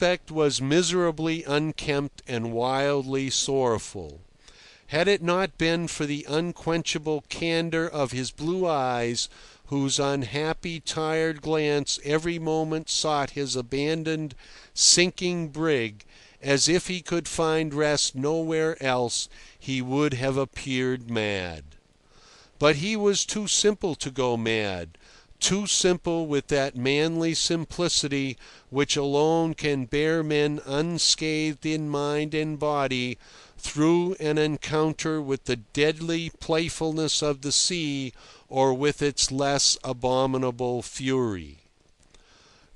aspect was miserably unkempt and wildly sorrowful. Had it not been for the unquenchable candour of his blue eyes, whose unhappy, tired glance every moment sought his abandoned, sinking brig, as if he could find rest nowhere else, he would have appeared mad. But he was too simple to go mad, too simple with that manly simplicity which alone can bear men unscathed in mind and body through an encounter with the deadly playfulness of the sea or with its less abominable fury.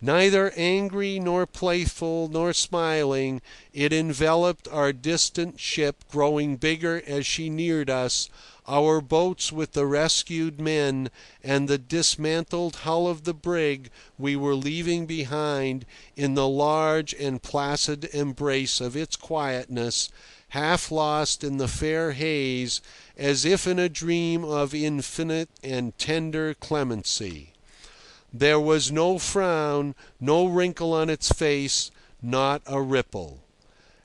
Neither angry nor playful nor smiling, it enveloped our distant ship, growing bigger as she neared us, our boats with the rescued men, and the dismantled hull of the brig we were leaving behind in the large and placid embrace of its quietness, half lost in the fair haze, as if in a dream of infinite and tender clemency. There was no frown, no wrinkle on its face, not a ripple.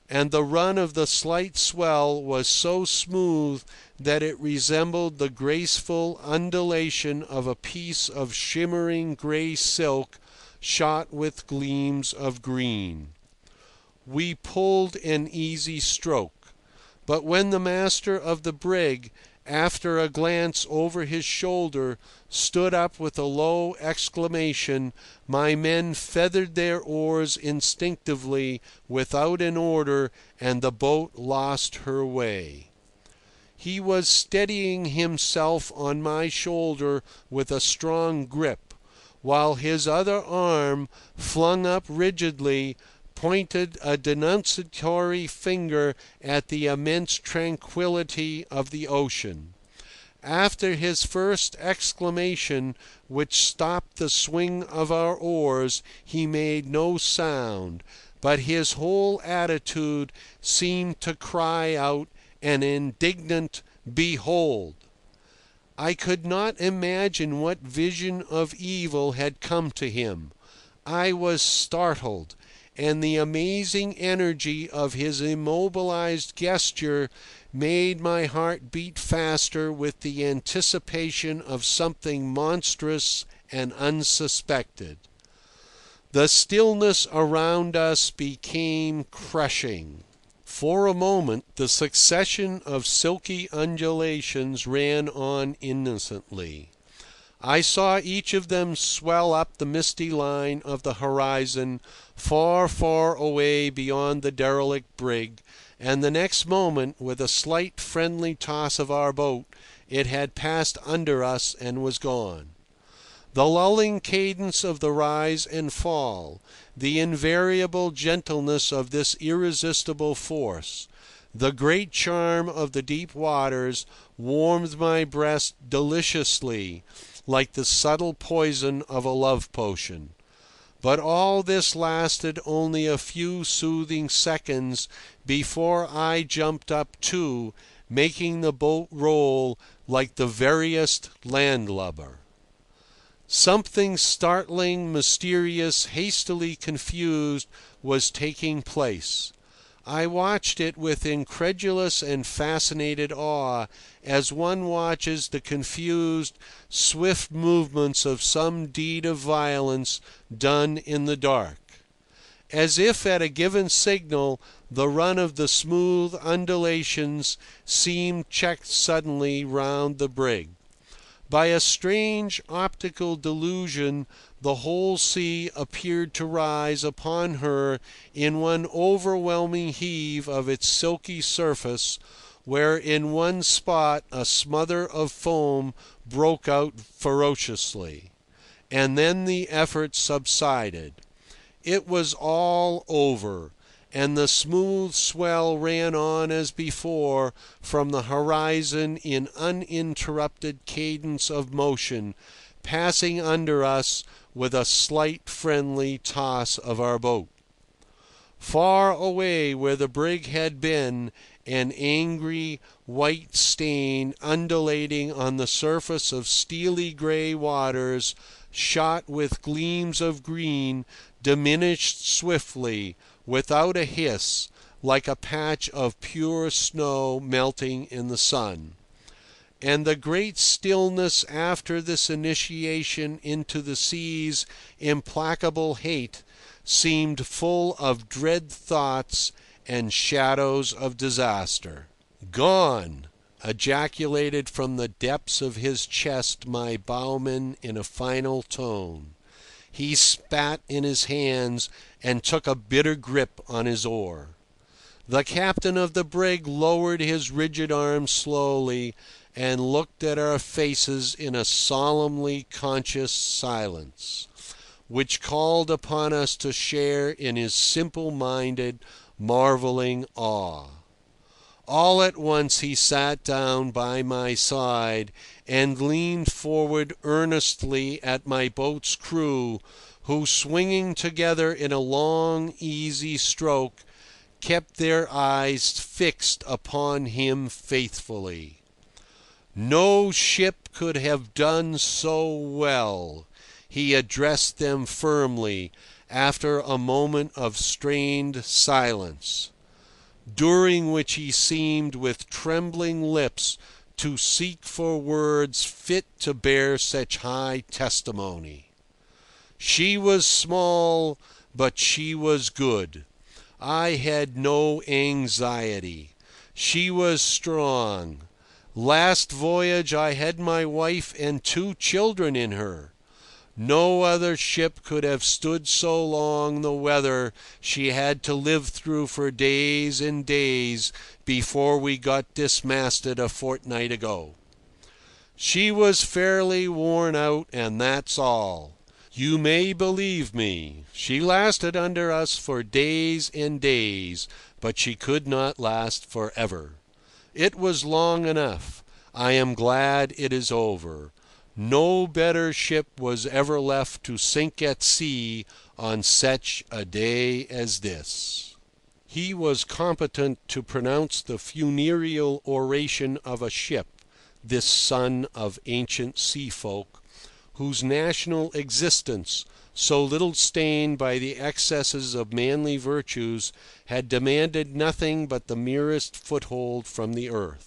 And the run of the slight swell was so smooth that it resembled the graceful undulation of a piece of shimmering grey silk shot with gleams of green. We pulled an easy stroke. But when the master of the brig, after a glance over his shoulder, stood up with a low exclamation, my men feathered their oars instinctively, without an order, and the boat lost her way. He was steadying himself on my shoulder with a strong grip, while his other arm, flung up rigidly, pointed a denunciatory finger at the immense tranquillity of the ocean. After his first exclamation, which stopped the swing of our oars, he made no sound, but his whole attitude seemed to cry out an indignant "Behold!" I could not imagine what vision of evil had come to him. I was startled, and the amazing energy of his immobilized gesture made my heart beat faster with the anticipation of something monstrous and unsuspected. The stillness around us became crushing. For a moment the succession of silky undulations ran on innocently. I saw each of them swell up the misty line of the horizon, far, far away beyond the derelict brig, and the next moment, with a slight friendly toss of our boat, it had passed under us and was gone. The lulling cadence of the rise and fall, the invariable gentleness of this irresistible force, the great charm of the deep waters, warmed my breast deliciously, like the subtle poison of a love potion. But all this lasted only a few soothing seconds before I jumped up too, making the boat roll like the veriest landlubber. Something startling, mysterious, hastily confused, was taking place. I watched it with incredulous and fascinated awe, as one watches the confused, swift movements of some deed of violence done in the dark. As if at a given signal, the run of the smooth undulations seemed checked suddenly round the brig. By a strange optical delusion, the whole sea appeared to rise upon her in one overwhelming heave of its silky surface, where in one spot a smother of foam broke out ferociously. And then the effort subsided. It was all over, and the smooth swell ran on as before from the horizon in uninterrupted cadence of motion, passing under us with a slight friendly toss of our boat. Far away where the brig had been, an angry white stain undulating on the surface of steely grey waters, shot with gleams of green, diminished swiftly, without a hiss, like a patch of pure snow melting in the sun. And the great stillness after this initiation into the sea's implacable hate seemed full of dread thoughts and shadows of disaster. "Gone!" ejaculated from the depths of his chest my bowman in a final tone. He spat in his hands and took a bitter grip on his oar. The captain of the brig lowered his rigid arms slowly and looked at our faces in a solemnly conscious silence, which called upon us to share in his simple-minded, marvelling awe. All at once he sat down by my side and leaned forward earnestly at my boat's crew, who, swinging together in a long, easy stroke, kept their eyes fixed upon him faithfully. "No ship could have done so well," he addressed them firmly, after a moment of strained silence, during which he seemed with trembling lips to seek for words fit to bear such high testimony. "She was small, but she was good. I had no anxiety. She was strong. Last voyage I had my wife and 2 children in her. No other ship could have stood so long the weather she had to live through for days and days before we got dismasted a fortnight ago. She was fairly worn out, and that's all. You may believe me, she lasted under us for days and days, but she could not last for ever. It was long enough. I am glad it is over. No better ship was ever left to sink at sea on such a day as this." He was competent to pronounce the funereal oration of a ship, this son of ancient sea folk, whose national existence, so little stained by the excesses of manly virtues, had demanded nothing but the merest foothold from the earth.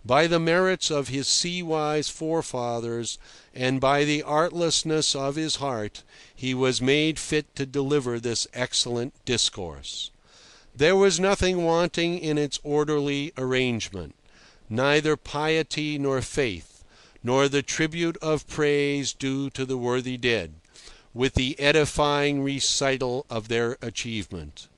By the merits of his sea-wise forefathers, and by the artlessness of his heart, he was made fit to deliver this excellent discourse. There was nothing wanting in its orderly arrangement, neither piety nor faith, nor the tribute of praise due to the worthy dead, with the edifying recital of their achievement.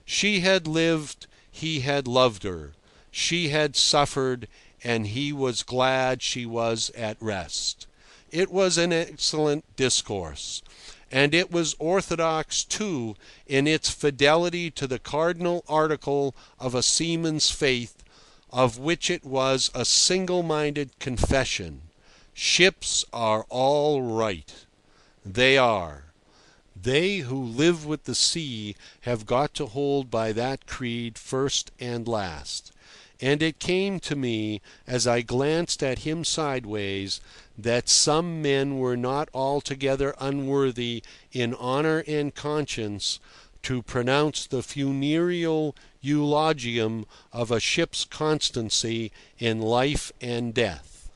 She had lived, he had loved her. She had suffered, and he was glad she was at rest. It was an excellent discourse, and it was orthodox, too, in its fidelity to the cardinal article of a seaman's faith, of which it was a single-minded confession. Ships are all right. They are. They who live with the sea have got to hold by that creed first and last. And it came to me, as I glanced at him sideways, that some men were not altogether unworthy in honour and conscience to pronounce the funereal eulogium of a ship's constancy in life and death.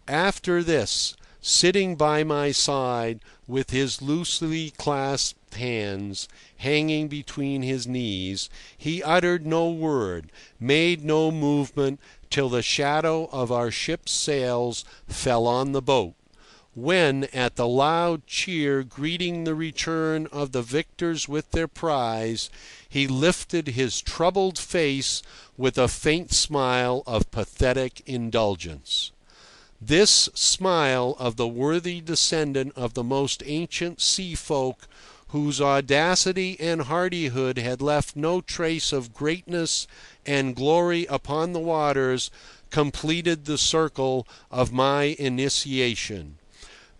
After this, sitting by my side, with his loosely clasped hands hanging between his knees, he uttered no word, made no movement, till the shadow of our ship's sails fell on the boat, when, at the loud cheer greeting the return of the victors with their prize, he lifted his troubled face with a faint smile of pathetic indulgence. This smile of the worthy descendant of the most ancient sea folk, whose audacity and hardihood had left no trace of greatness and glory upon the waters, completed the circle of my initiation.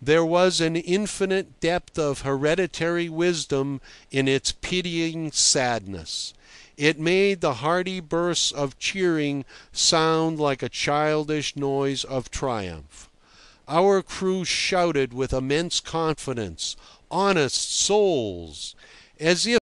There was an infinite depth of hereditary wisdom in its pitying sadness. It made the hearty bursts of cheering sound like a childish noise of triumph. Our crew shouted with immense confidence, "Honest souls!" as if